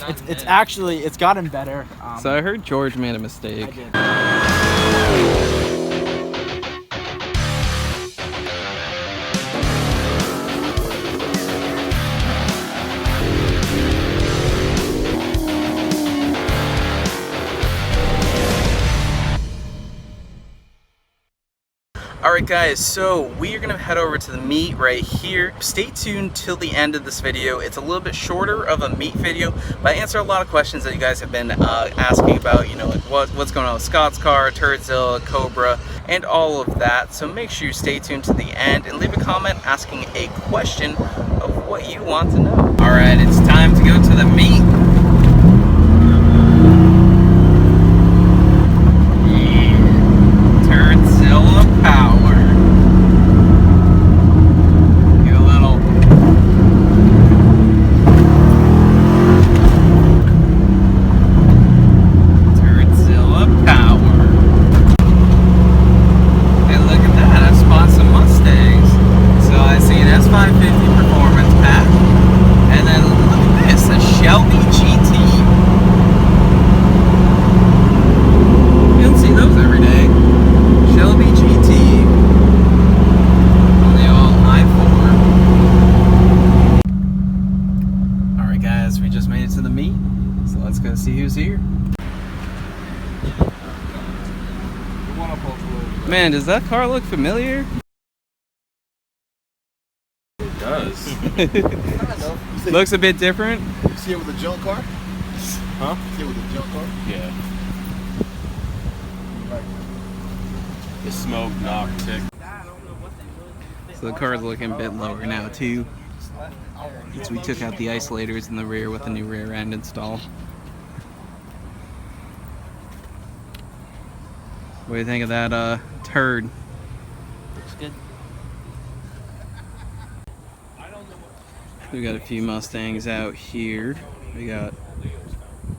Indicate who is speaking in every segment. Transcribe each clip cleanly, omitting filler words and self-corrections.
Speaker 1: It's gotten better.
Speaker 2: So I heard George made a mistake.
Speaker 1: I did.
Speaker 2: Alright guys, so we are going to head over to the meet right here. Stay tuned till the end of this video. It's a little bit shorter of a meet video, but I answer a lot of questions that you guys have been asking about, you know, like what's going on with Scott's car, Turdzilla, Cobra, and all of that. So make sure you stay tuned to the end and leave a comment asking a question of what you want to know. Alright, it's time to go to the meet. S550 performance pack, and then look at this, a Shelby GT. You don't see those every day. Shelby GT on the old I-4. Alright guys, we just made it to the meet, so let's go see who's here. Man, does that car look familiar?
Speaker 3: Does.
Speaker 2: Looks a bit different.
Speaker 3: You see it with a junk car? Huh? You see it with a junk car? Yeah. The smoke, knock, tick.
Speaker 2: So the car's looking a bit lower now too. So we took out the isolators in the rear with a new rear end install. What do you think of that turd?
Speaker 1: Looks good.
Speaker 2: We got a few Mustangs out here. We got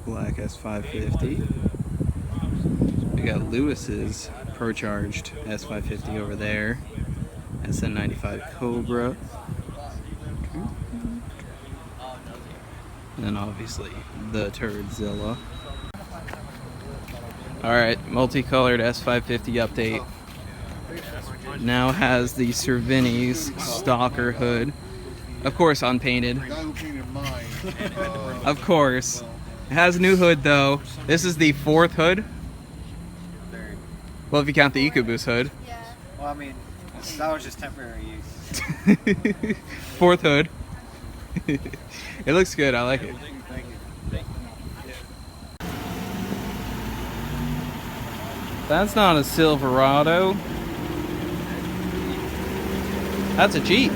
Speaker 2: black S550. We got Lewis's Pro-Charged S550 over there. SN95 Cobra. And then obviously the Turdzilla. Alright, multicolored S550 update. Now has the Cervini's Stalker hood. Of course, unpainted. Of course. It has a new hood, though. This is the fourth hood. Well, if you count the EcoBoost hood.
Speaker 4: Yeah. Well, I mean, that was just temporary use.
Speaker 2: Fourth hood. It looks good. I like it.
Speaker 4: Thank you.
Speaker 2: That's not a Silverado. That's a Jeep.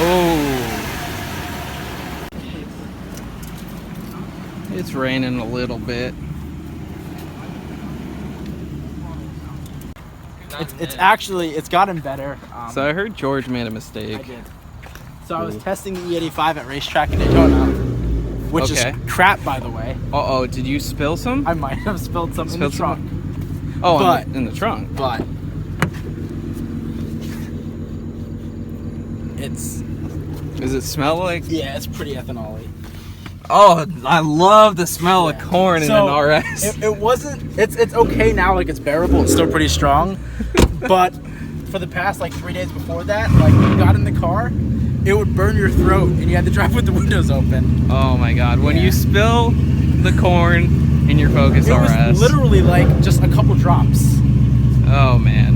Speaker 2: Oh, it's raining a little bit.
Speaker 1: It's gotten better.
Speaker 2: So I heard George made a mistake.
Speaker 1: I did. So I was testing the E85 at racetrack in Daytona, which is crap, by the way.
Speaker 2: Uh-oh, did you spill some?
Speaker 1: I might have spilled some in the trunk.
Speaker 2: Oh, but, in the trunk.
Speaker 1: But
Speaker 2: does it smell like?
Speaker 1: Yeah, it's pretty ethanol-y.
Speaker 2: Oh, I love the smell of corn in an RS.
Speaker 1: It wasn't. It's okay now. Like, it's bearable. It's still pretty strong. But for the past like 3 days before that, like, when you got in the car, it would burn your throat, and you had to drive with the windows open.
Speaker 2: Oh my God! When you spill the corn in your Focus RS,
Speaker 1: it was literally like just a couple drops.
Speaker 2: Oh man.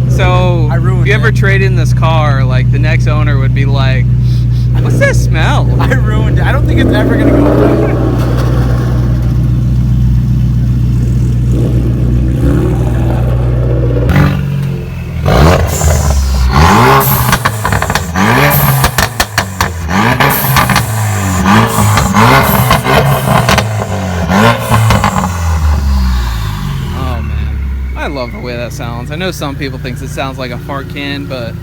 Speaker 1: So I ruined
Speaker 2: if you ever trade in this car, like, the next owner would be like, what's that smell?
Speaker 1: I ruined it. I don't think it's ever gonna go away.
Speaker 2: I love the way that sounds. I know some people think it sounds like a fart can, but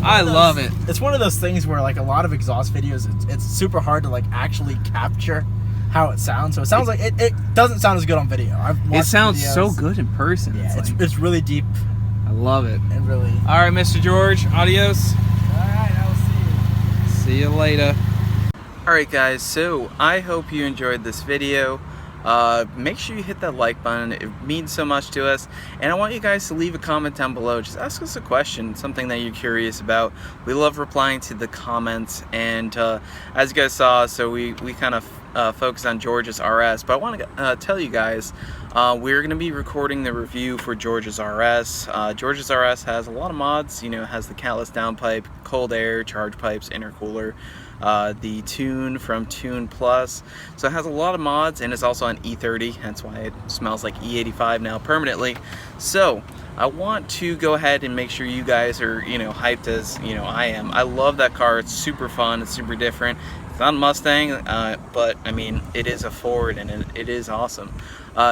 Speaker 2: I love it.
Speaker 1: It's one of those things where, like, a lot of exhaust videos, it's super hard to, like, actually capture how it sounds. So it sounds like it doesn't sound as good on video.
Speaker 2: It sounds so good in person.
Speaker 1: Yeah, it's really deep.
Speaker 2: I love it.
Speaker 1: It really.
Speaker 2: All right, Mr. George, adios.
Speaker 1: All right, I will see you.
Speaker 2: See you later. Alright guys, so I hope you enjoyed this video. Make sure you hit that like button, it means so much to us, and I want you guys to leave a comment down below. Just ask us a question, something that you're curious about. We love replying to the comments, and as you guys saw, so we kind of focus on George's RS, but I want to tell you guys we're going to be recording the review for George's RS. George's RS has a lot of mods, you know, it has the catless downpipe, cold air, charge pipes, intercooler, the tune from Tune Plus, so it has a lot of mods, and it's also on E30, hence why it smells like E85 now permanently. So I want to go ahead and make sure you guys are, you know, hyped as, you know, I am. I love that car. It's super fun, it's super different. It's not a Mustang, but I mean, it is a Ford, and it is awesome.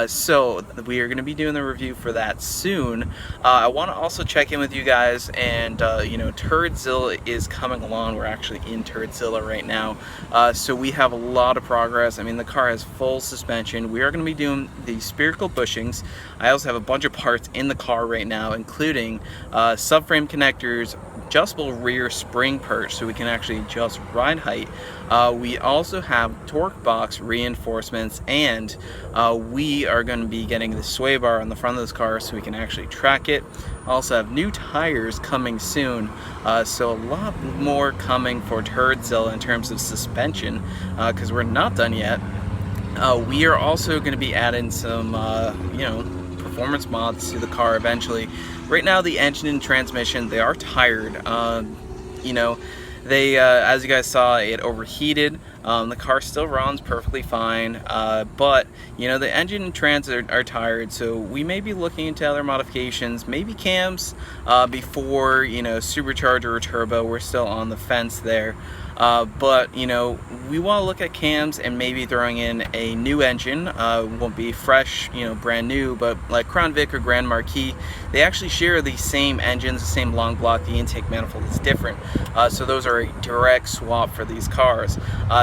Speaker 2: So we are going to be doing the review for that soon. I want to also check in with you guys, and you know, Turdzilla is coming along. We're actually in Turdzilla right now, so we have a lot of progress. I mean, the car has full suspension. We are going to be doing the spherical bushings. I also have a bunch of parts in the car right now, including subframe connectors, adjustable rear spring perch so we can actually adjust ride height. We also have torque box reinforcements, and we are going to be getting the sway bar on the front of this car so we can actually track it. Also have new tires coming soon, so a lot more coming for Turdzilla in terms of suspension, because we're not done yet. We are also going to be adding some you know, performance mods to the car eventually. Right now the engine and transmission, they are tired. You know, they as you guys saw, it overheated. The car still runs perfectly fine, but you know, the engine and trans are tired, so we may be looking into other modifications, maybe cams before, you know, supercharger or turbo. We're still on the fence there, but you know, we want to look at cams and maybe throwing in a new engine. Won't be fresh, you know, brand new, but like Crown Vic or Grand Marquis, they actually share the same engines, the same long block. The intake manifold is different, so those are a direct swap for these cars.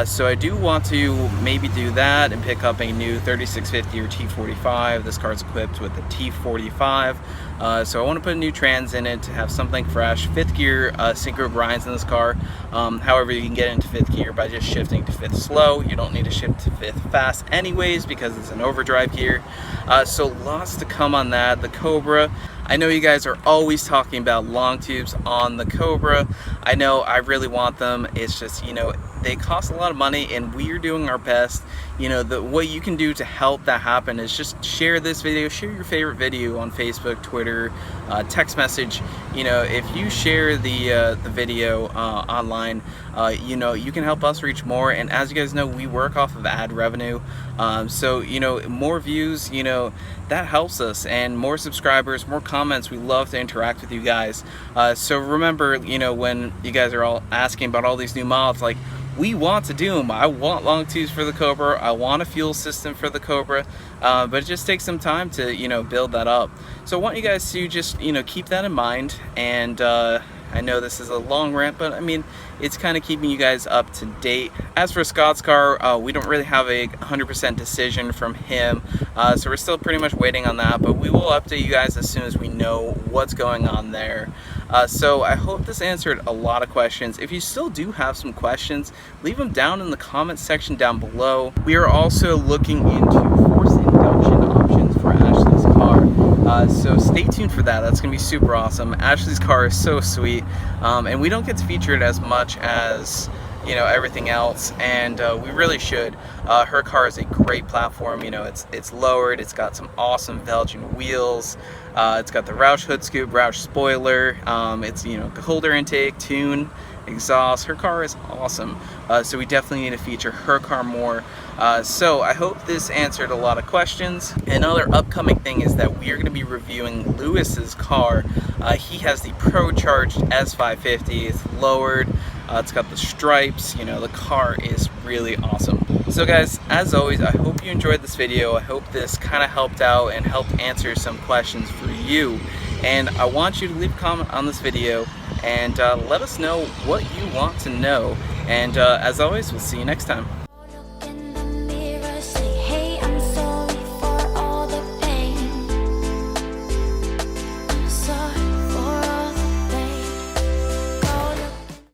Speaker 2: So I do want to maybe do that and pick up a new 3650 or T45. This car is equipped with the T45, so I want to put a new trans in it to have something fresh. 5th gear synchro grinds in this car. However, you can get into 5th gear by just shifting to 5th slow. You don't need to shift to 5th fast anyways because it's an overdrive gear. So lots to come on that. The Cobra, I know you guys are always talking about long tubes on the Cobra. I know I really want them. It's just, you know, they cost a lot of money, and we're doing our best. You know, what you can do to help that happen is just share this video, share your favorite video on Facebook, Twitter, text message. You know, if you share the video online, you know, you can help us reach more. And as you guys know, we work off of ad revenue, so you know, more views, you know, that helps us, and more subscribers, more comments. We love to interact with you guys. So remember, you know, when you guys are all asking about all these new mods, like, we want to do them. I want long tubes for the Cobra. I want a fuel system for the Cobra, but it just takes some time to, you know, build that up. So I want you guys to just, you know, keep that in mind. And I know this is a long rant, but I mean, it's kind of keeping you guys up to date. As for Scott's car, we don't really have a 100% decision from him, so we're still pretty much waiting on that, but we will update you guys as soon as we know what's going on there. So I hope this answered a lot of questions. If you still do have some questions, leave them down in the comments section down below. We are also looking into force induction options for Ashley's car. So stay tuned for that. That's going to be super awesome. Ashley's car is so sweet, and we don't get to feature it as much as, you know, everything else, and we really should. Her car is a great platform. You know, it's lowered, it's got some awesome Belgian wheels, it's got the Roush hood scoop, Roush spoiler, it's, you know, holder intake, tune, exhaust. Her car is awesome, so we definitely need to feature her car more. So I hope this answered a lot of questions. Another upcoming thing is that we are going to be reviewing Lewis's car. He has the Pro-Charged S550. It's lowered, it's got the stripes. You know, the car is really awesome. So guys, as always, I hope you enjoyed this video. I hope this kind of helped out and helped answer some questions for you. And I want you to leave a comment on this video and let us know what you want to know. And as always, we'll see you next time.